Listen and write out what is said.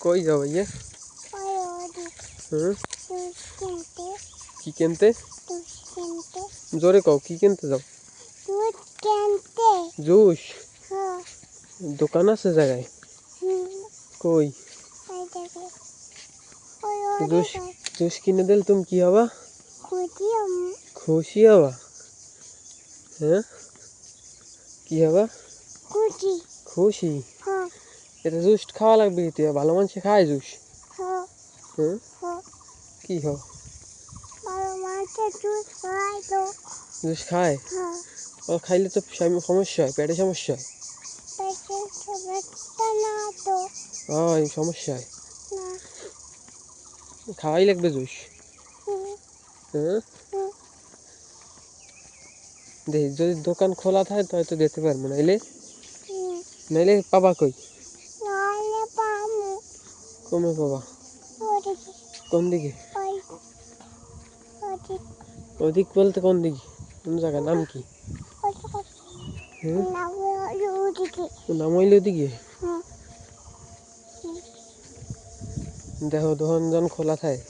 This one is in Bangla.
কই যাও ভাইয়া? হুম, কি কিনতে? জোরে কও, কি কিনতে যাও? জুস? দোকান আছে জায়গায়? কই? জুস জুস কিনে দিলে তুমি কি হবা? খুশি হবা? হ্যাঁ, কি হবা? খুশি? এটা জুস খাওয়া লাগবে কি? ভালো মানুষ খায় জুস? হ্যাঁ, কি হও? জুস খায়? ও খাইলে তো সমস্যা হয়, পেটে সমস্যা হয়। হয় সমস্যা হয়, খাওয়াই লাগবে জুস। হ্যাঁ, দেখি যদি দোকান খোলা থাকে তো হয়তো দিতে পারবো, নাইলে নাইলে পাবা কই? কমে পাবা? কোন দিকে? ওদিক বলতে কোন দিকে? কোন জায়গার নাম কি? নাম হইলে ওদিকে। দেখো দোকান যখন খোলা থাকে